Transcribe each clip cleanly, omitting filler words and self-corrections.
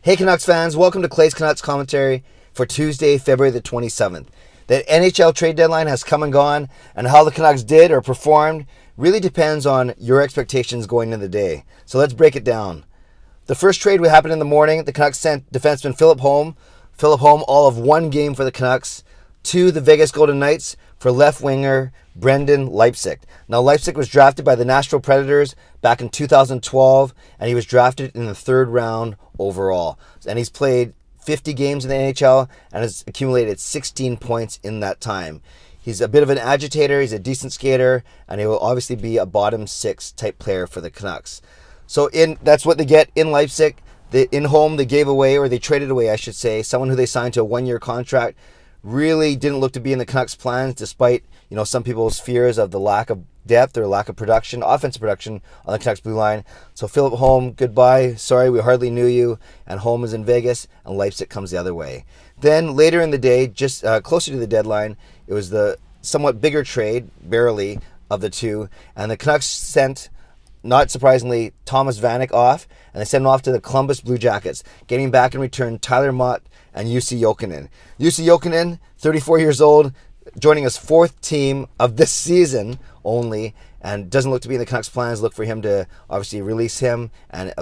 Hey Canucks fans, welcome to Clay's Canucks commentary for Tuesday, February the 27th. The NHL trade deadline has come and gone, and how the Canucks did or performed really depends on your expectations going into the day. So let's break it down. The first trade would happen in the morning. The Canucks sent defenseman Philip Holm all of one game for the Canucks to the Vegas Golden Knights for left winger Brendan Leipsic. Now, Leipsic was drafted by the Nashville Predators back in 2012, and he was drafted in the third round overall. And he's played 50 games in the NHL and has accumulated 16 points in that time. He's a bit of an agitator, he's a decent skater, and he will obviously be a bottom six type player for the Canucks. So that's what they get in Leipsic. In Holm, they gave away, or they traded away, I should say, someone who they signed to a one-year contract. Really didn't look to be in the Canucks' plans, despite some people's fears of the lack of depth or lack of production, offensive production on the Canucks blue line. So Philip Holm, goodbye. Sorry, we hardly knew you. And Holm is in Vegas, and Leipsic comes the other way. Then later in the day, just closer to the deadline, it was the somewhat bigger trade, barely, of the two, and the Canucks sent, not surprisingly, Thomas Vanek off, and they sent him off to the Columbus Blue Jackets, getting back in return Tyler Mott and Jussi Jokinen. Jussi Jokinen, 34 years old, joining his fourth team of this season only, and doesn't look to be in the Canucks' plans. Look for him to obviously release him and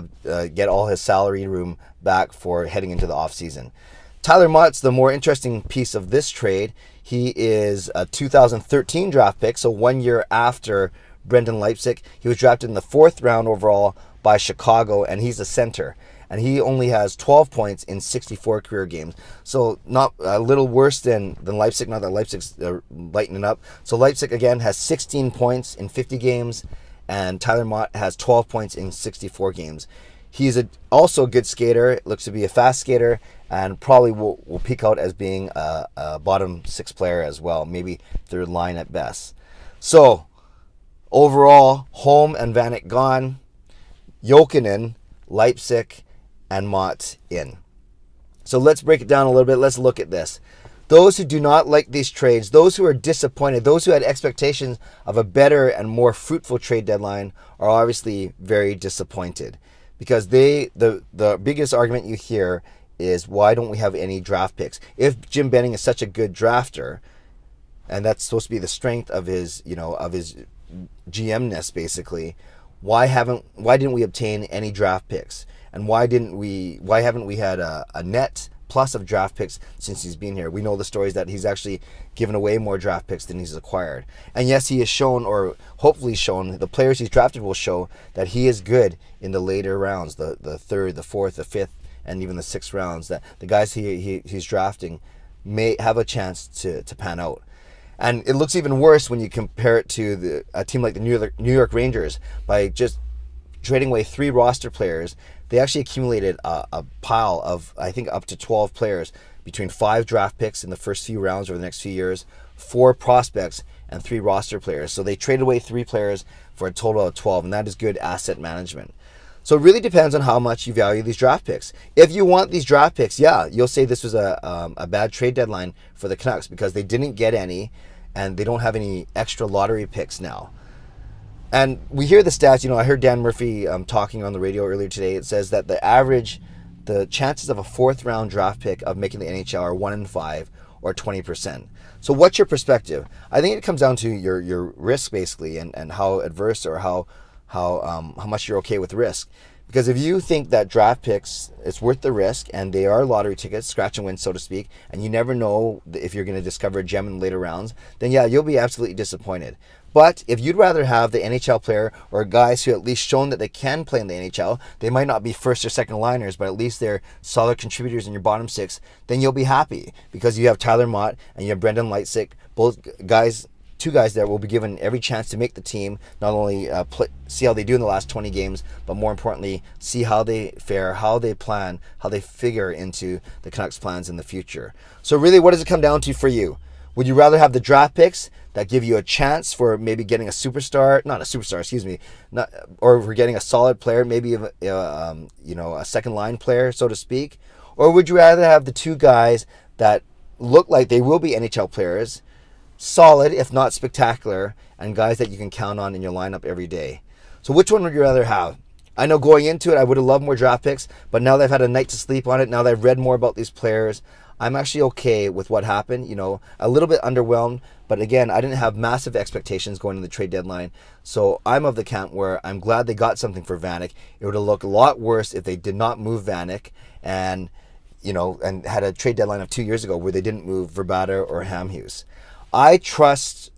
get all his salary room back for heading into the offseason. Tyler Mott's the more interesting piece of this trade. He is a 2013 draft pick, so 1 year after Brendan Leipsic. He was drafted in the fourth round overall by Chicago, and he's a center. And he only has 12 points in 64 career games. So not a little worse than Leipsic, not that Leipzig's lightening up. So Leipsic, again, has 16 points in 50 games, and Tyler Mott has 12 points in 64 games. He's also a good skater, looks to be a fast skater, and probably will peak out as being a bottom six player as well, maybe third line at best. So overall, Holm and Vanek gone, Jokinen, Leipsic, and Mott in. So let's break it down a little bit. Let's look at this. Those who do not like these trades, those who are disappointed, those who had expectations of a better and more fruitful trade deadline are obviously very disappointed, because the biggest argument you hear is, why don't we have any draft picks? If Jim Benning is such a good drafter, and that's supposed to be the strength of his GM-ness basically, why didn't we obtain any draft picks? And why haven't we had a net plus of draft picks since he's been here? We know the stories that he's actually given away more draft picks than he's acquired. And yes, he has shown, or hopefully shown, the players he's drafted will show that he is good in the later rounds, the third, the fourth, the fifth, and even the sixth rounds, that the guys he's drafting may have a chance to pan out. And it looks even worse when you compare it to a team like the New York Rangers. By just trading away 3 roster players, they actually accumulated a pile of, I think, up to 12 players, between 5 draft picks in the first few rounds over the next few years, 4 prospects, and 3 roster players. So they traded away 3 players for a total of 12, and that is good asset management. So it really depends on how much you value these draft picks. If you want these draft picks, yeah, you'll say this was a bad trade deadline for the Canucks because they didn't get any, and they don't have any extra lottery picks now. And we hear the stats, I heard Dan Murphy talking on the radio earlier today. It says that the chances of a 4th round draft pick of making the NHL are 1 in 5 or 20%. So what's your perspective? I think it comes down to your risk basically, and how adverse or how much you're okay with risk. Because if you think that draft picks, it's worth the risk, and they are lottery tickets, scratch and win, so to speak, and you never know if you're going to discover a gem in later rounds, then yeah, you'll be absolutely disappointed. But if you'd rather have the NHL player, or guys who at least shown that they can play in the NHL, they might not be first or second liners, but at least they're solid contributors in your bottom 6, then you'll be happy, because you have Tyler Mott and you have Brendan Leipsic, two guys that will be given every chance to make the team, not only see how they do in the last 20 games, but more importantly, see how they fare, how they plan, how they figure into the Canucks' plans in the future. So really, what does it come down to for you? Would you rather have the draft picks that give you a chance for maybe getting a or for getting a solid player, maybe a second line player, so to speak? Or would you rather have the 2 guys that look like they will be NHL players, solid if not spectacular, and guys that you can count on in your lineup every day? So which one would you rather have? I know going into it, I would have loved more draft picks, but now that I've had a night to sleep on it, now that I've read more about these players, I'm actually okay with what happened. You know, a little bit underwhelmed, but again, I didn't have massive expectations going to the trade deadline. So I'm of the camp where I'm glad they got something for Vanek. It would have looked a lot worse if they did not move Vanek and, you know, and had a trade deadline of 2 years ago where they didn't move Verbata or Hamhuis. I trust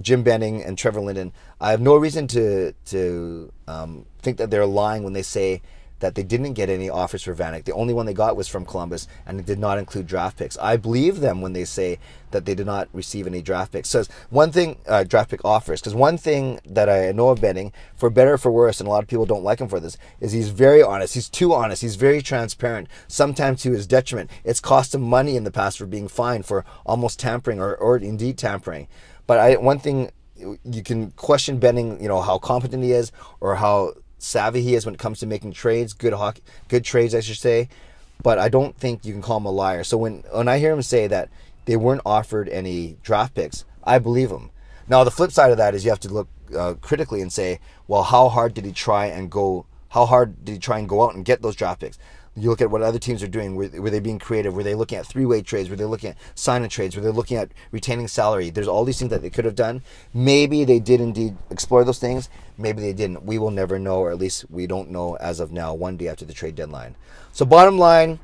Jim Benning and Trevor Linden. I have no reason to think that they're lying when they say that they didn't get any offers for Vanek. The only one they got was from Columbus, and it did not include draft picks. I believe them when they say that they did not receive any draft picks. So one thing, draft pick offers, because one thing that I know of Benning, for better or for worse, and a lot of people don't like him for this, is he's very honest. He's too honest. He's very transparent, sometimes to his detriment. It's cost him money in the past for being fined for almost tampering or indeed tampering. But one thing, you can question Benning, you know, how competent he is or how savvy he is when it comes to making trades, good trades, I should say. But I don't think you can call him a liar. So when I hear him say that they weren't offered any draft picks, I believe him. Now the flip side of that is you have to look critically and say, well, how hard did he try and go out and get those draft picks? You look at what other teams are doing. Were they being creative? Were they looking at three-way trades? Were they looking at sign-in trades? Were they looking at retaining salary? There's all these things that they could have done. Maybe they did indeed explore those things. Maybe they didn't. We will never know, or at least we don't know as of now, one day after the trade deadline. So bottom line,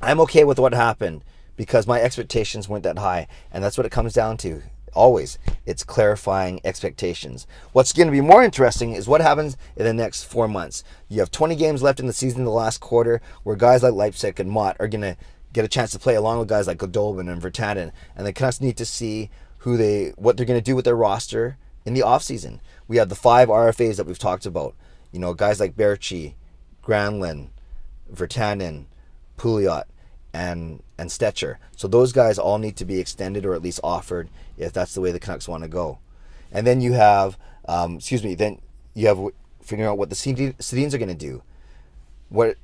I'm okay with what happened because my expectations weren't that high, and that's what it comes down to. Always, it's clarifying expectations. What's going to be more interesting is what happens in the next 4 months. You have 20 games left in the season in the last quarter where guys like Leipsic and Mott are going to get a chance to play along with guys like Goldobin and Virtanen. And the Canucks need to see what they're going to do with their roster in the offseason. We have the 5 RFAs that we've talked about. You know, guys like Berchi, Granlund, Virtanen, Pouliot, and Stetcher. So those guys all need to be extended or at least offered if that's the way the Canucks want to go. And then you have, then you have figuring out what the Sedins are going to do. What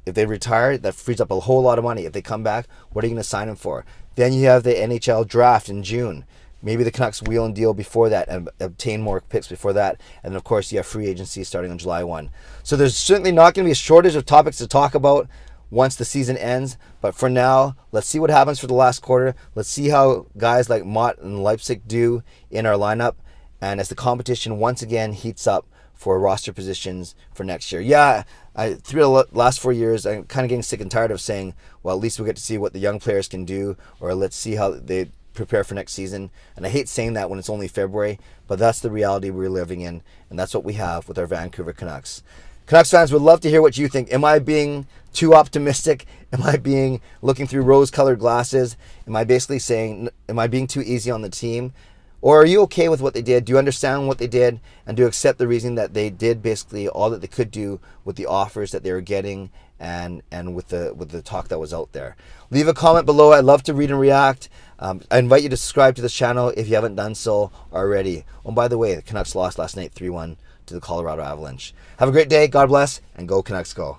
if they retire? That frees up a whole lot of money. If they come back, what are you going to sign them for? Then you have the NHL draft in June. Maybe the Canucks wheel and deal before that and obtain more picks before that. And then, of course, you have free agency starting on July 1. So there's certainly not going to be a shortage of topics to talk about once the season ends. But for now, let's see what happens for the last quarter. Let's see how guys like Mott and Leipsic do in our lineup. And as the competition once again heats up for roster positions for next year. Yeah, through the last 4 years, I'm kind of getting sick and tired of saying, well, at least we'll get to see what the young players can do, or let's see how they prepare for next season. And I hate saying that when it's only February, but that's the reality we're living in, and that's what we have with our Vancouver Canucks. Canucks fans would love to hear what you think. Am I being too optimistic? Am I looking through rose-colored glasses? Am I basically saying, am I being too easy on the team? Or are you okay with what they did? Do you understand what they did? And do you accept the reason that they did basically all that they could do with the offers that they were getting and with the talk that was out there? Leave a comment below. I'd love to read and react. I invite you to subscribe to this channel if you haven't done so already. Oh, by the way, the Canucks lost last night 3-1 to the Colorado Avalanche. Have a great day. God bless. And go Canucks go.